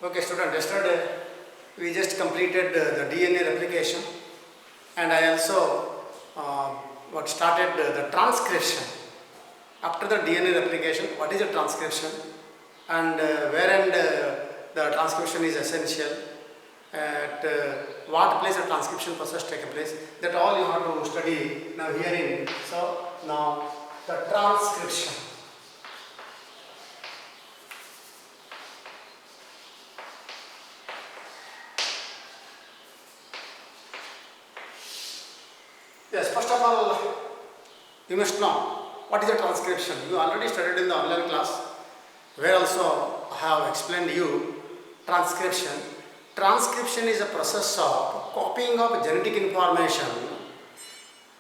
Okay, student, yesterday we just completed the DNA replication, and I also started the transcription. After the DNA replication, what is the transcription, and wherein the transcription is essential, at what place the transcription process takes place, that all you have to study now herein. So now the transcription. Yes, first of all, you must know what is a transcription. You already studied in the online class, where also I have explained you transcription. Transcription is a process of copying of genetic information.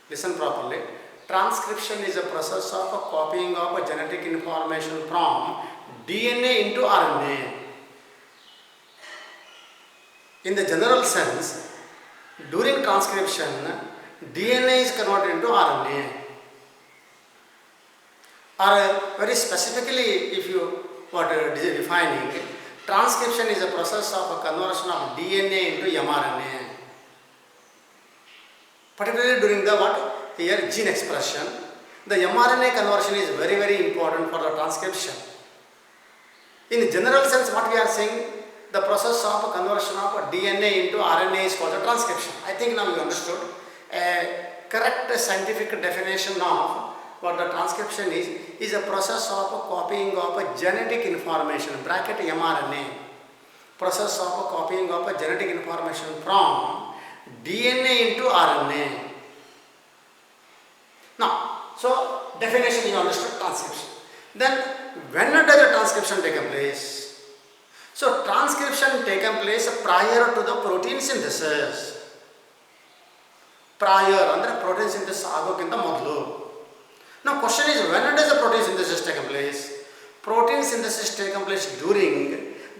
Listen properly. Transcription is a process of copying of genetic information from DNA into RNA. In the general sense, during transcription, DNA is converted into RNA. Or very specifically, if you are defining, transcription is a process of conversion of DNA into mRNA. Particularly during the Here gene expression, the mRNA conversion is very, very important for the transcription. In general sense, what we are saying, the process of conversion of DNA into RNA is called the transcription. I think now you understood. A correct scientific definition of what the transcription is a process of copying of genetic information, bracket mRNA, process of copying of genetic information from DNA into RNA. Now, so definition you understood, transcription. Then when does the transcription take place? So transcription taken place prior to the protein synthesis. Prior ಅಂದರೆ protein synthesis ಆಗೋಕ್ಕಿಂತ ಮೊದಲು. Now question is, when does the protein synthesis take place? Protein synthesis taken place during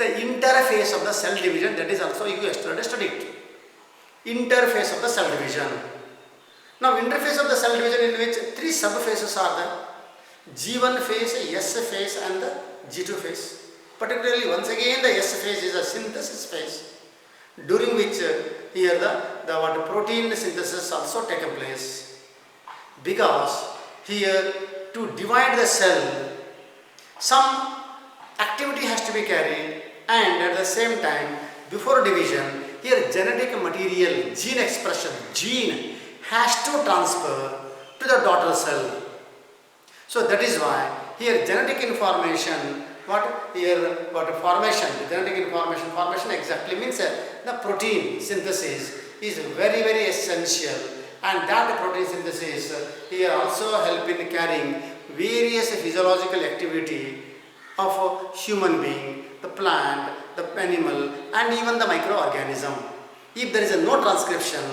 the interphase of the cell division, that is also you yesterday studied. Interphase of the cell division. Now interphase of the cell division, in which three subphases are there: G1 phase, S phase and the G2 phase. Particularly once again the S phase is a synthesis phase, during which here the protein synthesis also taken place, because here to divide the cell some activity has to be carried, and at the same time before division here genetic material, gene expression, gene has to transfer to the daughter cell. So that is why here genetic information, genetic information exactly means the protein synthesis is very, very essential, and that protein synthesis here also help in carrying various physiological activity of a human being, the plant, the animal and even the microorganism. If there is no transcription,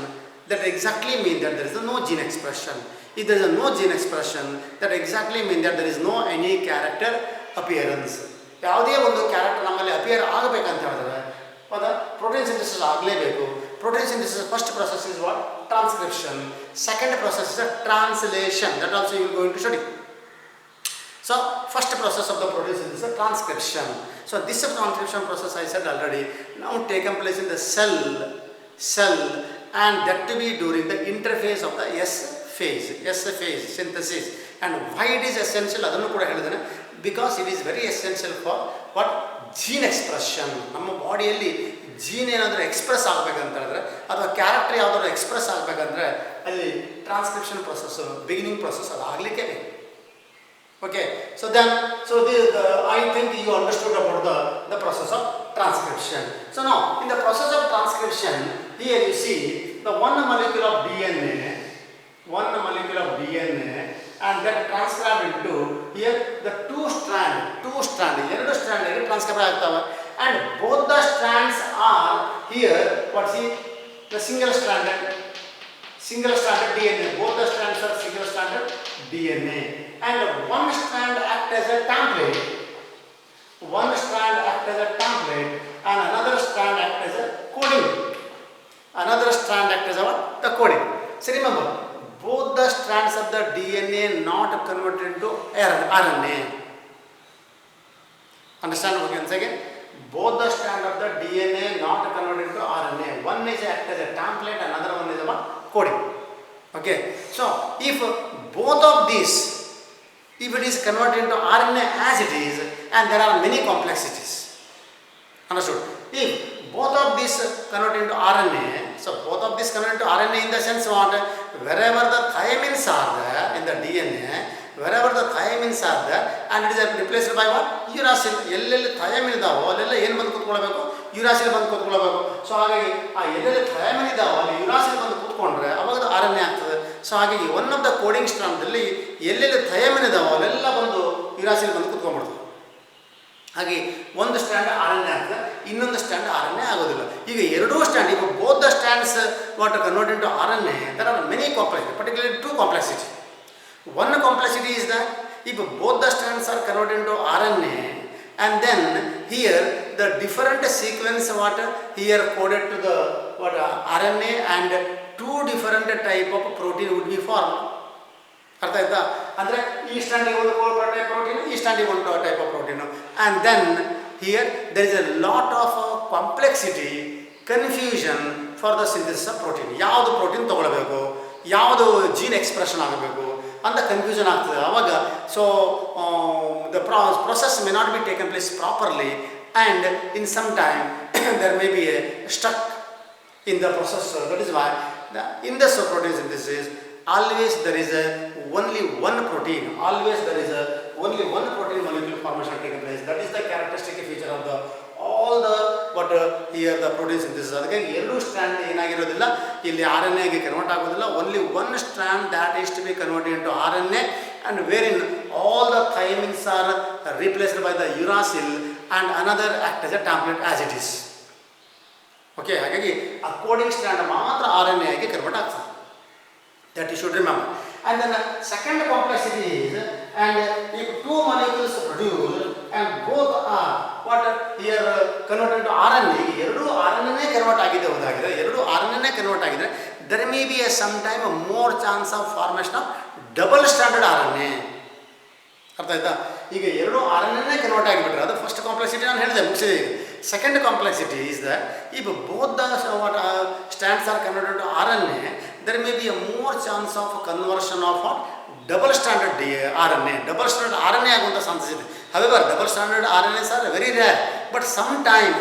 that exactly means that there is no gene expression. If there is no gene expression, that exactly means that there is no any character appearance. ಯಾವುದೇ ಒಂದು character ನಮ್ಮಲ್ಲಿ appear ಆಗಬೇಕಂತ ಹೇಳಿದ್ರೆ protein synthesis ಆಗಲೇಬೇಕು. Protein synthesis first process is what? Transcription. Second process is a translation. That also you are going to study. So first process of the protein synthesis is transcription. So this transcription process I said already now taken place in the cell, and that to be during the interphase of the S phase synthesis. And why it is essential adannu kuda helidane, because it is very essential for what? Gene expression. ನಮ್ಮ ಬಾಡಿಯಲ್ಲಿ gene ಏನಾದರೂ express ಆಗಬೇಕಂತ ಹೇಳಿದ್ರೆ ಅಥವಾ character ಯಾವುದಾದ್ರು express ಆಗಬೇಕಂದ್ರೆ ಅಲ್ಲಿ transcription process, beginning process ಅದು ಆಗಲಿಕ್ಕೆ ಬೇಕು. Okay, so I think you understood about the process of transcription. So now in the process of transcription, here you see the one molecule of DNA, and that transcribed into here the two strand ಎರಡು strand transcribe ಆಗ್ತವೆ, and both the strands are here the single stranded DNA. Both the strands are single stranded DNA, and one strand act as a template, and another strand act as a coding. The coding. So remember, both the strands of the DNA not converted into RNA. Understand once again? both the strand of the DNA not converted to RNA. One is act as a template, another one is about coding. Okay, so if both of these, if it is converted into RNA as it is, and there are many complexities, understood? If both of these convert into RNA, so both of these convert into RNA in the sense what? Wherever the thiamines are there in the DNA, wherever the thiamines are there, and it is replaced by what? Uracil. ಎಲ್ಲೆಲ್ಲಿ thiamine ಇದಾವೋ ಅಲ್ಲೆಲ್ಲ ಏನು ಬಂದು ಕೂತ್ಕೊಳ್ಬೇಕು? uracil ಬಂದು ಕೂತ್ಕೊಳ್ಬೇಕು. So ಹಾಗಾಗಿ ಆ ಎಲ್ಲೆಲ್ಲಿ thiamine ಇದಾವೋ ಅಲ್ಲಿ uracil ಬಂದು ಕೂತ್ಕೊಂಡ್ರೆ ಅವಾಗ ಅದು RNA ಆಗ್ತದೆ. ಸೊ ಹಾಗಾಗಿ ಒನ್ ಆಫ್ ದ ಕೋಡಿಂಗ್ ಸ್ಟ್ರಾಂಡ್ದಲ್ಲಿ ಎಲ್ಲೆಲ್ಲಿ thiamine ಇದಾವೋ ಅಲ್ಲೆಲ್ಲ ಬಂದು uracil ಬಂದು ಕೂತ್ಕೊಂಡ್ಬಿಡ್ತದೆ. ಹಾಗೆ ಒಂದು ಸ್ಟ್ಯಾಂಡ್ RNA ಆಗ್ತದೆ, ಇನ್ನೊಂದು ಸ್ಟ್ಯಾಂಡ್ RNA ಆಗೋದಿಲ್ಲ. ಈಗ ಎರಡೂ ಸ್ಟ್ಯಾಂಡ್, ಈಗ both the stands what convert into RNA, there are many complexity, particularly two complexity. One complexity is that if both the strands are converted into RNA, and then here the different sequence what here coded to the what RNA, and two different type of protein would be formed. ಅರ್ಥ ಆಯ್ತಾ? ಅಂದರೆ ಈ ಸ್ಟ್ಯಾಂಡಿಗೆ ಒಂದು type protein, ಈ ಸ್ಟ್ಯಾಂಡಿಗೆ ಒಂದು type of protein, and then here there is a lot of complexity, confusion for the synthesis of protein. ಯಾವುದು ಪ್ರೋಟೀನ್ ತೊಗೊಳ್ಬೇಕು, ಯಾವುದು ಜೀನ್ ಎಕ್ಸ್ಪ್ರೆಷನ್ ಆಗಬೇಕು ಅಂತ ಕನ್ಫ್ಯೂಷನ್ ಆಗ್ತದೆ ಆವಾಗ. So the process may not be taken place properly, and in some time there may be a stuck in the process. That is why in the protein synthesis always there is only one protein, always there is only one protein molecule formation taking place. That is the characteristic feature of the all the what here the protein synthesis. ಅದಕ್ಕೆ ಎರಡು strand ಏನಾಗಿರೋದಿಲ್ಲ, ಇಲ್ಲಿ RNA ಗೆ convert ಆಗೋದಿಲ್ಲ. only one strand that is to be converted into RNA, and wherein all the thiamines are replaced by the uracil and another act as a template as it is. Okay, ಹಾಗಾಗಿ ಆ coding strand ಮಾತ್ರ RNA ಗೆ convert ಆಗ್ತದೆ. That you should remember. And then the second complexity is, and if two molecules produce and both are what here converted to RNA, ಎರಡು RNA convert ಆಗಿದೆ ಹೋದಾಗಿದೆ, ಎರಡು RNA convert ಆಗಿದೆ, there may be a sometime more chance of formation of double stranded RNA. ಅರ್ಥ ಆಯ್ತಾ? ಈಗ ಎರಡು RNA convert ಆಗಿಬಿಟ್ರೆ ಅದು ಫಸ್ಟ್ ಕಾಂಪ್ಲೆಕ್ಸಿಟಿ ನಾನು ಹೇಳಿದೆ, ಮುಗಿಸಿದೆ. ಈಗ second complexity is that if both the strands are converted to RNA, there may be a more chance of conversion of what? Double stranded RNA. Double stranded RNA ಆಗುವಂಥ chances ಇದೆ. However, double stranded RNAs are very rare, but sometime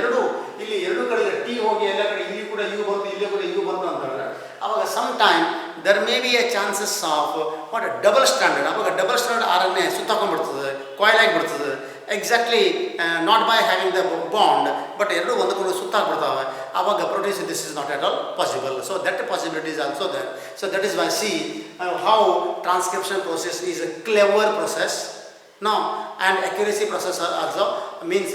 ಎರಡು ಇಲ್ಲಿ ಎರಡು ಕಡೆ T ಹೋಗಿ ಎಲ್ಲ ಕಡೆ ಇಲ್ಲಿ ಕೂಡ U ಬಂತು, ಇಲ್ಲಿ ಕೂಡ U ಬಂತು ಅಂತಂದ್ರೆ ಅವಾಗ sometime there may be a chances of what double stranded, ಅವಾಗ double stranded RNA ಸುತ್ತಾಕೊಂಡ್ಬಿಡ್ತದೆ, ಕಾಯಿಲ್ ಆಗಿಬಿಡ್ತದೆ. Exactly not by having the bond, but ಎರಡು ಒಂದಕ್ಕೊಂದು ಸುತ್ತಾಗ್ಬಿಡ್ತಾವೆ. ಆವಾಗ protein synthesis is not at all possible. So that possibility is also there. So that is why see how transcription process is a clever process. Now, and accuracy process also means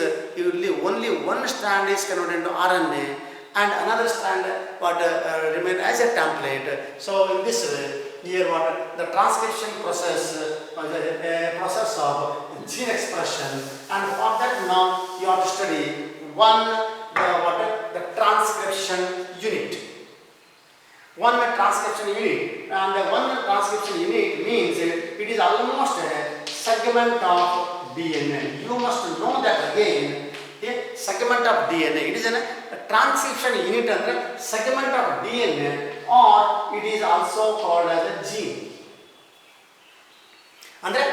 only one strand is converted into RNA, and another strand what remain as a template. So in this way, here what the transcription process a process of gene expression, and for that now you have to study the transcription unit. One transcription unit, and the one transcription unit means it is almost a segment of DNA. You must know that again. A segment of DNA. It is a transcription unit under segment of DNA, or it is also called as a gene. Andre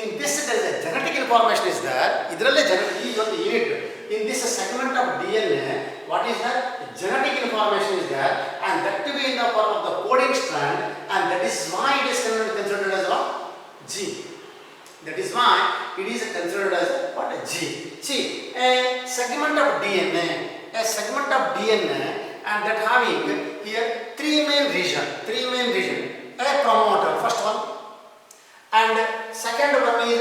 in this there is a genetic information is there. Idralle genetic is one unit. In this segment of DNA, what is that? Genetic information is there, and that to be in the form of the coding strand, and that is why it is considered as a gene. That is why it is considered as what a gene. See, a segment of DNA, and that having here three main region. A promoter, first one, and second one is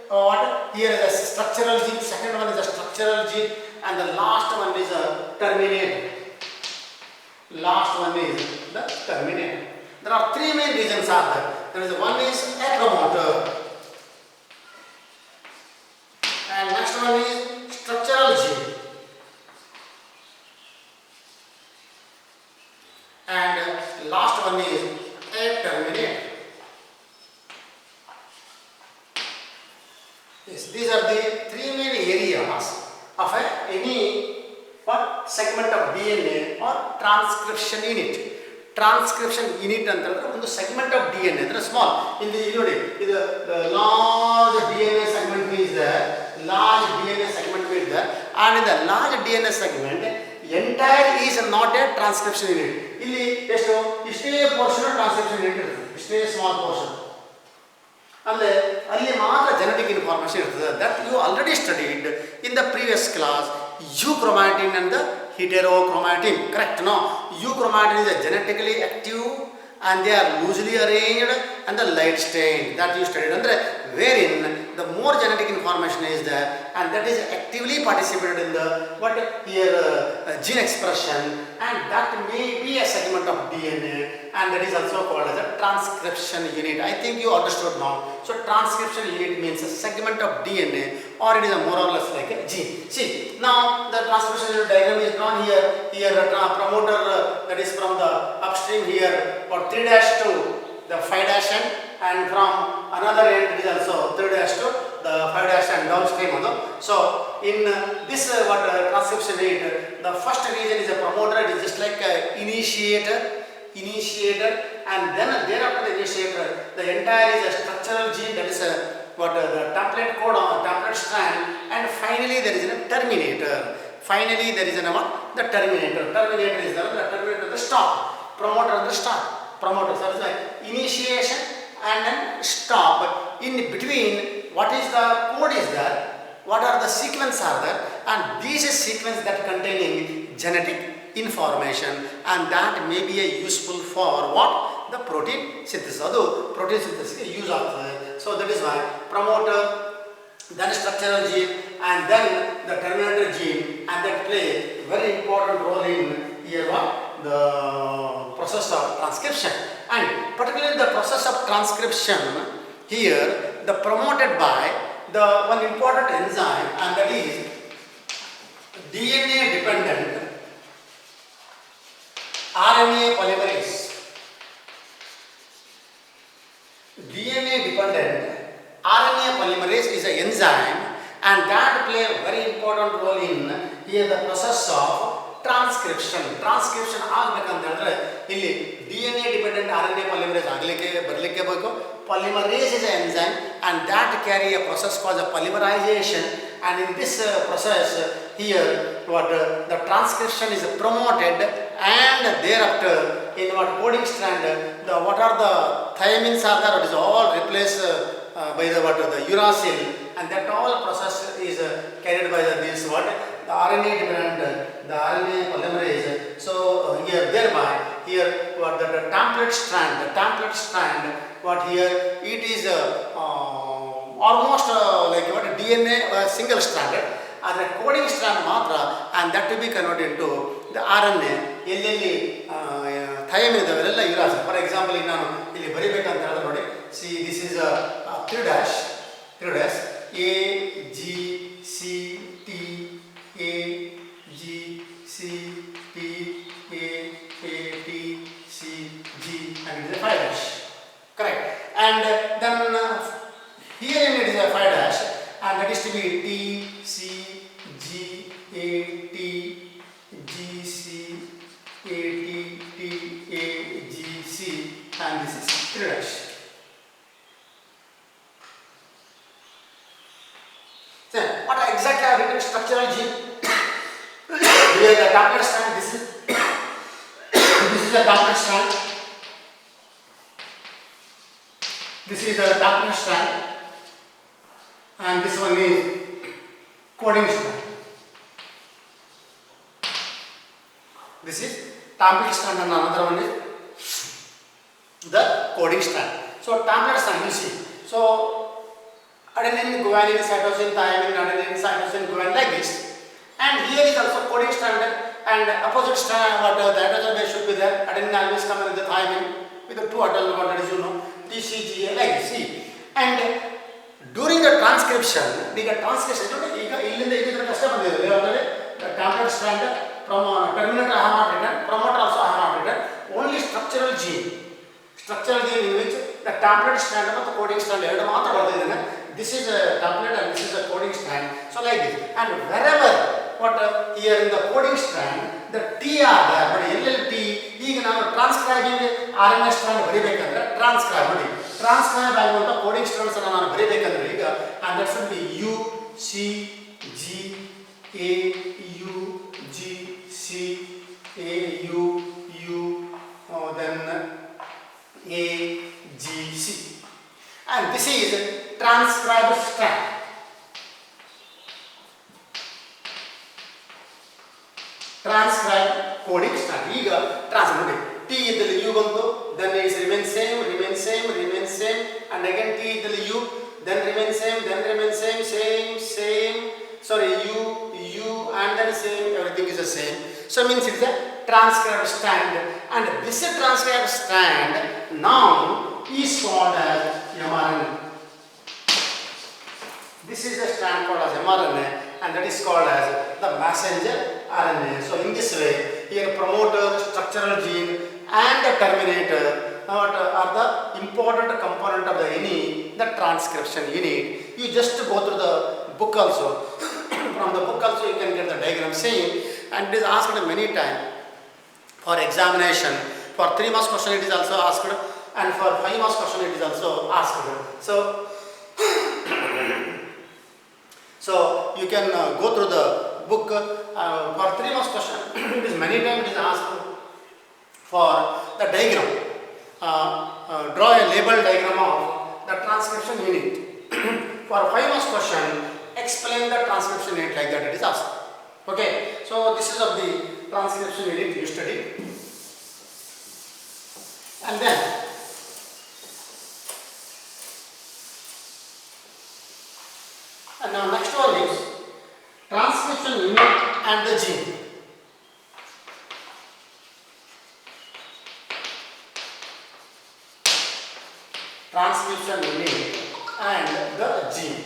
what? Here is a structural gene. Second one is a structural gene, and the last one is a terminator. Last one is the terminator. There are three main regions are there. There is one is a promoter. And next one is structural gene, and last one is a terminator. Yes, these are the three main areas of any what segment of DNA or transcription unit. Transcription unit ಅಂತಂದ್ರೆ ಒಂದು segment of DNA ಅಂದ್ರೆ small. ಇಲ್ಲಿ ನೋಡಿ ಇದು large DNA segment is there, large DNA segment is there, and in the large DNA segment entire is not a transcription unit. ಇಲ್ಲಿ ಎಷ್ಟು ಇಷ್ಟೇ portion transcription unit ಇರುತ್ತೆ, ಇಷ್ಟೇ small portion. ಅಂದರೆ ಅಲ್ಲಿ ಮಾತ್ರ genetic information ಇರ್ತದೆ. That you already studied in the previous class. Euchromatin and the heterochromatin, correct? No, euchromatin is a genetically active and they are loosely arranged and the light stained, that you studied. Andre wherein the more genetic information is there and that is actively participated in the what here gene expression, and that may be a segment of DNA, and that is also called as a transcription unit. I think you understood now. So transcription unit means a segment of DNA, or it is a more or less like a gene. See, now the transcription unit diagram is drawn here. Here a promoter that is from the upstream here for 3' to the 5' end, and from another end it is also 3' to the 5' and downstream. So in this transcription unit, the first region is a promoter. It is just like a initiator, and then thereafter the initiator, the entire is a structural gene, that is a the template codon, template strand, and finally there is a terminator. Finally there is the terminator. Terminator is the terminator, the stop. Promoter and the stop. Promoter, so it's like initiation and then stop. In between, what is the code is there, what are the sequence are there, and these is sequence that containing genetic information, and that may be a useful for what? The protein synthesis. Adu protein synthesis ge use aagtade. So that is why promoter, then structural gene, and then the terminator gene, and that play very important role in here what? The process of transcription. And particularly the process of transcription here, the promoted by the one important enzyme, and that is DNA dependent RNA polymerase. DNA dependent RNA polymerase is an enzyme, and that play a very important role in here the process of transcription. Transcription ಆಗಬೇಕಂತಂದ್ರೆ ಇಲ್ಲಿ DNA dependent RNA polymerase ಆಗಲಿಕ್ಕೆ ಬರಲಿಕ್ಕೆ ಬೇಕು. Polymerase is an enzyme, and that carry a process called a polymerization, and in this process here what the transcription is promoted, and thereafter in what coding strand the what are the thymines are there, it is all replaced by the the uracil, and that all process is carried by this what the RNA dependent, the RNA polymerase. So here thereby here what the template strand what here it is almost like what DNA single stranded, ಆದರೆ coding strand ಮಾತ್ರ, and that to be converted into the RNA. ಎಲ್ಲೆಲ್ಲಿ thymine ಇದಾವೆಲ್ಲ uracil. For example ಈಗ ನಾನು ಇಲ್ಲಿ ಬರಿಬೇಕಂತ ಹೇಳಿದ್ರೆ ನೋಡಿ, see this is 3' A G C T A G C T A T C G, and it is a 5'. Correct. And then here it is a 5', and that is to be T C G A T G C A T T A G C, and this is 3'. So what exactly are written structural gene? Here the template strand. This is the template strand. This is the template strand, and this one is coding strand. This is template strand, and another one is the coding strand. So template strand, you see. So adenine, guanine, cytosine, thymine, adenine, cytosine, guanine, like this. And here is also coding strand, and opposite strand, what the hydrogen base should be there. Adenine always come with the thymine with the two atal, what that is, you know, TCGA, like this. See, and during the transcription, ಈಗ transcription ನೋಡಿ, ಈಗ ಇಲ್ಲಿಂದ ಇಲ್ಲಿಂದ ಕಷ್ಟ ಬಂದಿದೆ ಅಂದರೆ template strand from terminator I have not written, promoter also I have not written, only structural gene in which the template strand ಮತ್ತು coding strand ಎರಡು ಮಾತ್ರ ಬರೆದಿದ್ದೇನೆ. This is a template and this is a coding strand. So like this, and wherever what here in the coding strand the T are there, but LLT ಈಗ ನಾವು ಟ್ರಾನ್ಸ್ಕ್ರೈಬಿಂಗ್ RNA strand ಬರೀಬೇಕಂದ್ರೆ transcribe ನೋಡಿ, transcribe ಆಗುವಂಥ coding strands ಅನ್ನು ನಾನು ಬರೀಬೇಕಂದ್ರೆ ಈಗ and that should be U C G A U G C A U U then A G C, and this is transcribed strand. Transcribe coding strand. ಈಗ transcribe T ಇದ್ದಲ್ಲಿ U ಬಂತು, then it remains same, remains same, remains same, and again T ಇದ್ದಲ್ಲಿ U, then remains same, then remains same, same, same. Sorry, U, and then same. Everything is the same. So means it's a transcribed strand, and this transcribed strand now is called as mRNA. This is the strand called as mRNA, and that is called as the messenger RNA. So in this way, here promoter, structural gene, and the terminator are the important component of the any the transcription unit. You just go through the book also. From the book also you can get the diagram same, and it is asked many times for examination. For 3 marks question it is also asked, and for 5 marks question it is also asked. So you can go through the book. For 3 marks question it is many times it is asked for the diagram. Draw a label diagram of the transcription unit. For 5 marks question, explain the transcription unit, like that it is asked. Okay, so this is of the transcription unit you study. And then now next one is transcription unit and the gene. Transcription unit and the gene.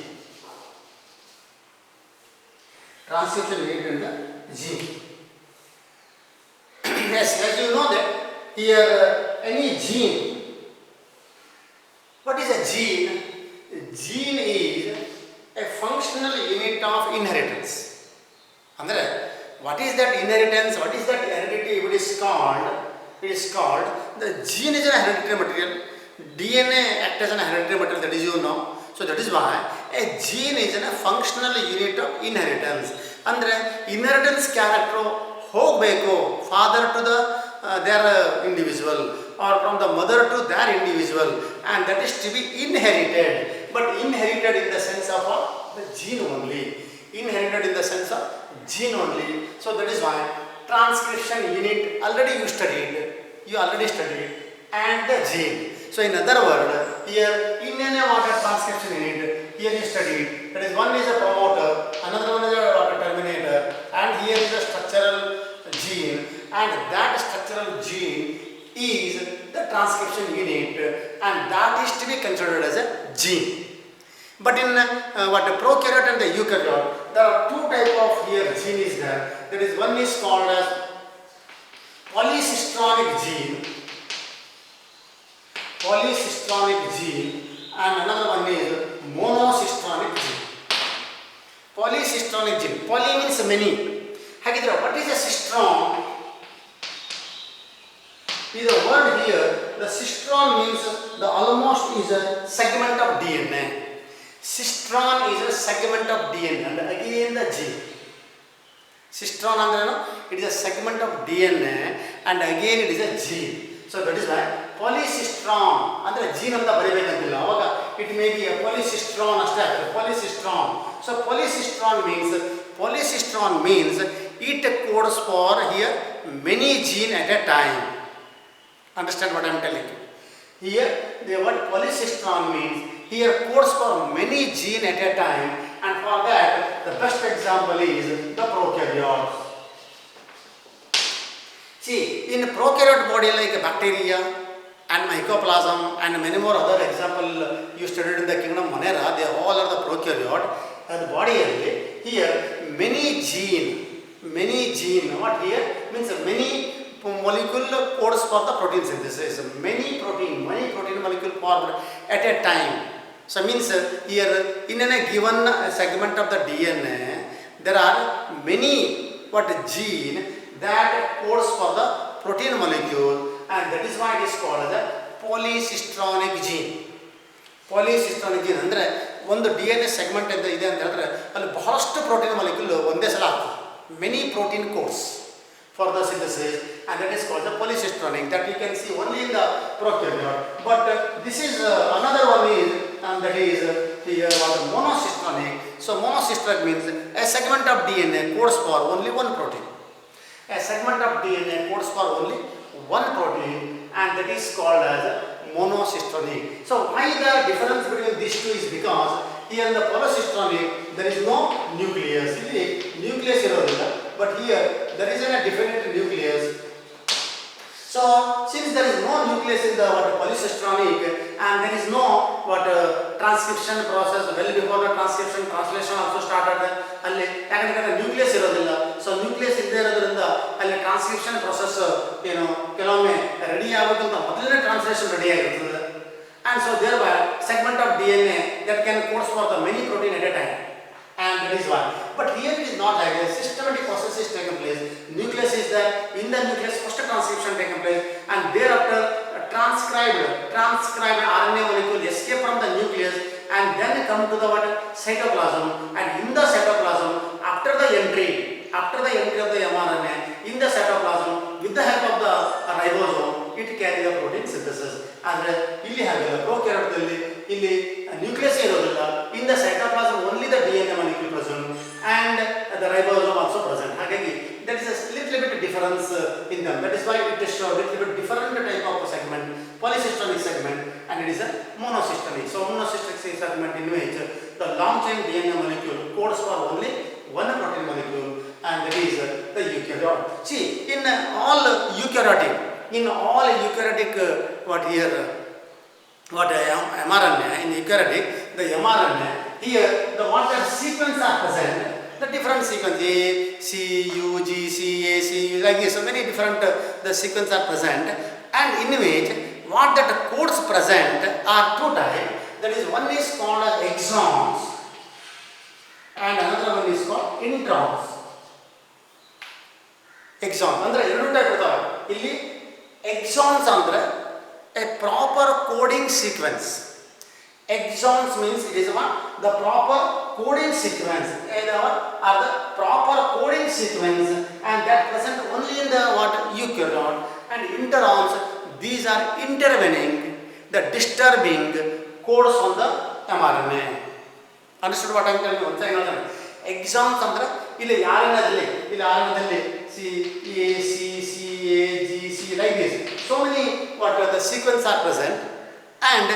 Transcription unit and the gene. Yes, as you know that here any gene. What is a gene? A gene is a functional unit of inheritance. Andre, what is that inheritance? What is that heredity? It is called the gene is an hereditary material. DNA acts as an hereditary material, that is you know. So that is why a gene is a functional unit of inheritance. Andre inheritance character ಹೋಗಬೇಕು father to the their individual, or from the mother to their individual, and that is to be inherited, but inherited in the sense of the gene only. Inherited in the sense of gene only. So that is why transcription unit already you studied, and the gene. So in other words, here in any water transcription unit, here you studied, that is one is a promoter, another one is a terminator, and here is a structural gene, and that structural gene is the transcription unit, and that is to be considered as a gene. But in prokaryote and the eukaryote, there are 2 types of here gene is there. That is one is called as polycistronic gene, and another one is monocistronic gene. Polycistronic gene. Poly means many. Hagidra, what is a cistron? Is a word here. The cistron means the almost is a segment of DNA. Cistron is a segment of DNA, and again the gene. Cistron andrenu, it is a segment of DNA, and again it is a gene. So that is why polycistron andre gene anta ಬರಿಬೇಕಂತಿಲ್ಲ. ಅವಾಗ it may be a polycistron ಅಷ್ಟೇ ಆಗ್ತದೆ, polycistron. So polycistron means it codes for here many gene at a time. Understand what I am telling you? Here the word polycistron means here codes for many gene at a time, and for that the best example is the prokaryote. See, in prokaryote body like bacteria and mycoplasm and many more other example you studied in the kingdom Monera, they all are the prokaryote. The body here many gene, what here means many molecule codes for the protein synthesis, many protein molecule formed at a time. So means here in a given segment of the DNA, there are many what gene that codes for the protein molecule, and that is why it is called as a polycistronic gene. Polycistronic gene ಅಂದರೆ ಒಂದು D N A segment ಅಂತ ಇದೆ ಅಂತ ಹೇಳಿದ್ರೆ ಅಲ್ಲಿ ಬಹಳಷ್ಟು protein molecule ಒಂದೇ ಸಲ ಆಗ್ತದೆ. Many protein codes for the synthesis, and that is called the polycistronic, that you can see only in the prokaryote. But this is another one is, and that is here what monocistronic. So monocistronic means a segment of DNA codes for only one protein. A segment of DNA codes for only one protein, and that is called as monocistronic. So why the difference between these two is because here in the polycistronic there is no nucleus. ಇಲ್ಲಿ nucleus ಇರೋದಿಲ್ಲ, but here there is a different nucleus. So since there is no nucleus in the polycistronic, and there is no transcription process well before the transcription, translation also started ಅಲ್ಲಿ ಯಾಕಂದ್ರೆ nucleus ಇರೋದಿಲ್ಲ. So nucleus ಇಲ್ಲದೆ ಇರೋದ್ರಿಂದ ಅಲ್ಲಿ transcription process ಏನು ಕೆಲವೊಮ್ಮೆ ready ಆಗೋದಂತ ಮೊದಲನೇ ಟ್ರಾನ್ಸ್ಲೇಷನ್ ರೆಡಿ ಆಗಿರ್ತದೆ. And so thereby segment of DNA that can codes for the many protein at a time, and that is why. But here it is not like a systematic process is taken place. Nucleus is there, in the nucleus first transcription taken place, and thereafter transcribed RNA molecule escape from the nucleus and then come to the cytoplasm, and in the cytoplasm after the entry of the mRNA in the cytoplasm with the help of the ribosome it carry the protein synthesis. ಅಂದ್ರೆ ಇಲ್ಲಿ ಹಾಗಿಲ್ಲ, ಪ್ರೊಕ್ಯಾರಿಯೋಟ್ದಲ್ಲಿ ಇಲ್ಲಿ nucleus ಇರೋದಿಲ್ಲ, in the cytoplasm only the DNA molecule present and the ribosome also present. ಹಾಗಾಗಿ there is a little bit difference in them. That is why it is show little bit different type of segment, polycistronic segment, and it is a monocistronic. So monocistronic segment in which the long chain DNA molecule codes for only one protein molecule, and that is the eukaryote. See, in all eukaryotic mRNA, in eukaryotic the mRNA here the what sequence are present, the different sequence A, C, U, G, C, A, C, U, like this, so many different the sequence are present, and in which what that codes present are two types. That is, one is called as exons and another one is called introns. Exon ಅಂದ್ರೆ ಎರಡು type ಇದಾವೆ ಇಲ್ಲಿ. Exons ಅಂದ್ರೆ a proper coding sequence. Exons means it is the proper coding sequence, or the proper coding sequence, and that present only in the eukaryote. And introns, these are intervening, the disturbing codes on the mRNA. Understood what I am telling you? Once again, exons ಅಂದ್ರೆ ಇಲ್ಲಿ RNA C, A, C, C, A, G, C, like this. So many the sequence are present, and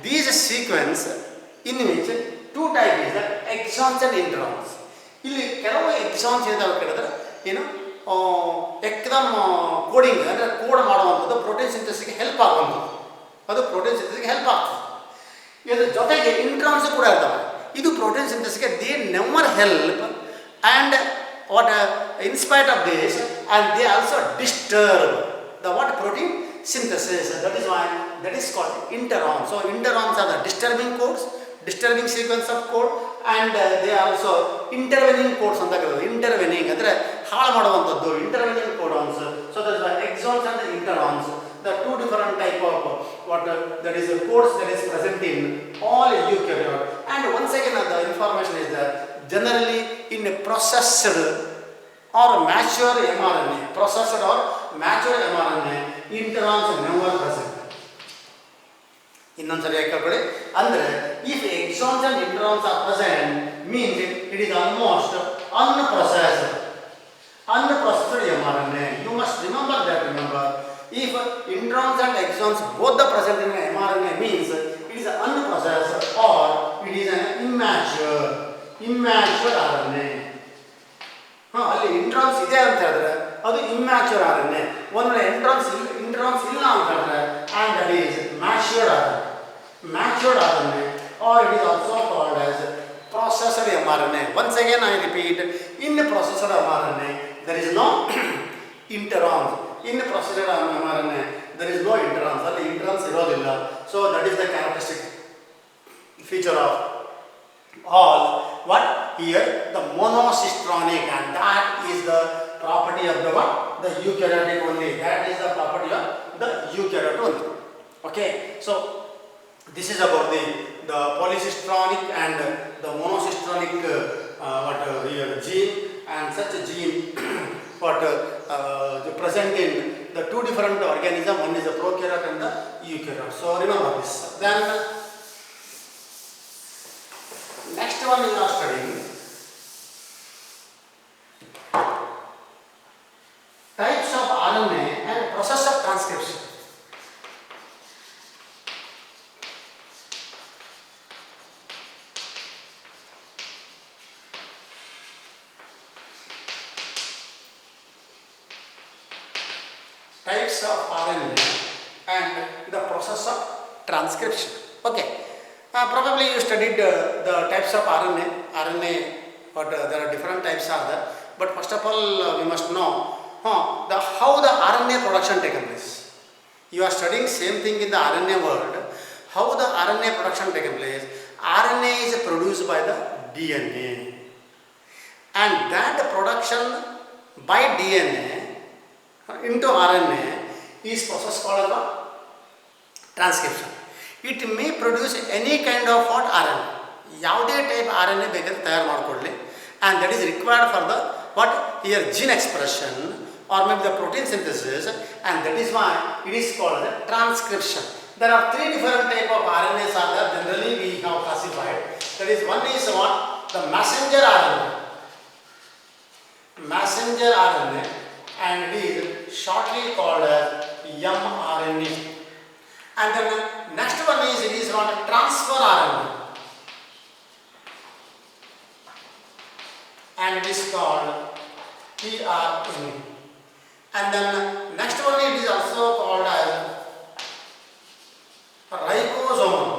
these sequence in which two types is that exons and introns. ಇಲ್ಲಿ ಕೆಲವು exons ಏನಾದ್ರು ಕೇಳಿದ್ರೆ ಏನು ಏಕದಮ್ coding ಅಂದರೆ code ಮಾಡುವಂಥದ್ದು protein ಸಿಂಥಸಿಸ್ಗೆ help ಆಗುವಂಥದ್ದು, ಅದು protein ಸಿಂಥಸಿಸ್ಗೆ help ಆಗ್ತದೆ. ಇದರ ಜೊತೆಗೆ ಇಂಟ್ರಾನ್ಸ್ ಕೂಡ ಇರ್ತವೆ, ಇದು ಪ್ರೋಟೀನ್ ಸಿಂಥಸಿಸ್ಗೆ they never help, and in spite of this, and they also disturb the protein synthesis. That is why that is called interons. So interons are the disturbing codes, disturbing sequence of code, and they are also intervening codes ಅಂತ ಕರೆಯೋದು. ಇಂಟರ್ವೆನಿಂಗ್ ಅಂದರೆ ಹಾಳು ಮಾಡುವಂಥದ್ದು, intervening codons. So that is why exons and the interons, the two different type of that is the codes that is present in all eukaryote. And once again the information is that generally in a processed or mature mRNA, introns never present. ಇನ್ನೊಂದು ಸರಿ ಕೇಳ್ಕೊಳ್ಳಿ, ಅಂದರೆ if exons and introns are present means it is almost unprocessed mRNA. You must remember that. If introns and exons both are present in mRNA means it is unprocessed or it is an immature RNA. ಅಲ್ಲಿ introns ಇದೆ ಅಂತ ಹೇಳಿದ್ರೆ ಅದು ಇಮ್ಯಾಚೂರ್ RNA. ಒಂದು ವೇಳೆ introns ಇಲ್ಲ ಅಂತ ಹೇಳಿದ್ರೆ and that is matured RNA, or it is also called as processed mRNA. Once again I repeat, in processed mRNA there is no interons. In processed mRNA there is no interons. ಅಲ್ಲಿ interons ಇರೋದಿಲ್ಲ. So that is the characteristic feature of all here the monocistronic, and that is the property of the what? The eukaryotic only. That is the property of the eukaryote only. Okay, so this is about the polycistronic and the monocistronic here gene, and such a gene present in the two different organisms. One is the prokaryote and the eukaryote. So remember this. Then next one we are studying types of RNA and process of transcription. Types of RNA and the process of transcription. Okay. Probably you studied the types of RNA, but there are different types are there. But first of all, we must know how the RNA production takes place. You are studying same thing in the RNA world. How the RNA production takes place. RNA is produced by the DNA, and that production by DNA into RNA is process called as transcription. It may produce any kind of what RNA. ಯಾವುದೇ type RNA ಬೇಕಾದ್ರೆ ತಯಾರು ಮಾಡಿಕೊಳ್ಳಿ, and that is required for the what here gene expression or maybe the protein synthesis, and that is why it is called the transcription. There are three different type of RNAs are there. Generally we have classified. That is, one is what? The messenger RNA. Messenger RNA, and it is shortly called as mRNA. And then next one is, it is what? Transfer RNA, and it is called tRNA. And then next one, it is also called as ribosomal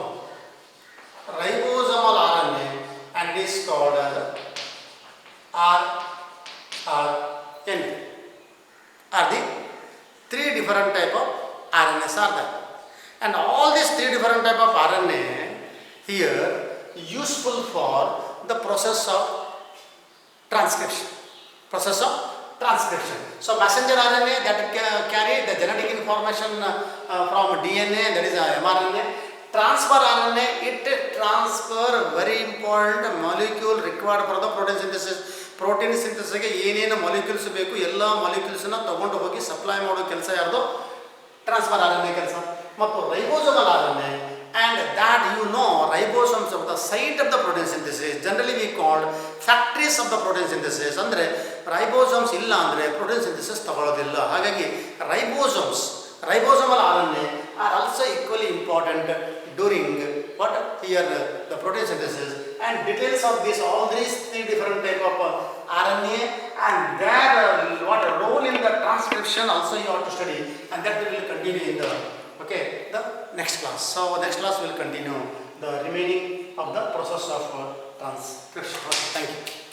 RNA, and it is called as rRNA. Are the three different type of RNAs are there. And all these three different type of RNA here useful for the process of transcription. Process of transcription. So messenger RNA that carry the genetic information from DNA, that is mRNA. Transfer RNA, it transfer very important molecule required for the protein synthesis. Protein ಸಿಂಥಸಿಸ್ಗೆ ಏನೇನು molecules ಬೇಕು ಎಲ್ಲ ಮಾಲಿಕ್ಯೂಲ್ಸನ್ನ ತಗೊಂಡು ಹೋಗಿ supply ಮಾಡೋ ಕೆಲಸ ಯಾರ್ದು? Transfer RNA ಕೆಲಸ. ಮತ್ತು ribosomal RNA, and that you know ribosomes of the site of the protein synthesis, generally we called factories of the protein synthesis. ಅಂದರೆ ರೈಬೋಸೋಮ್ಸ್ ಇಲ್ಲ ಅಂದರೆ protein synthesis ತಗೊಳ್ಳೋದಿಲ್ಲ. ಹಾಗಾಗಿ ribosomal RNA are also equally important during what here the protein synthesis, and details of this all these three different type of RNA and their what role in the transcription also you have to study, and that we will continue in the the next class. So next class will continue the remaining of the process of transcription. Thank you.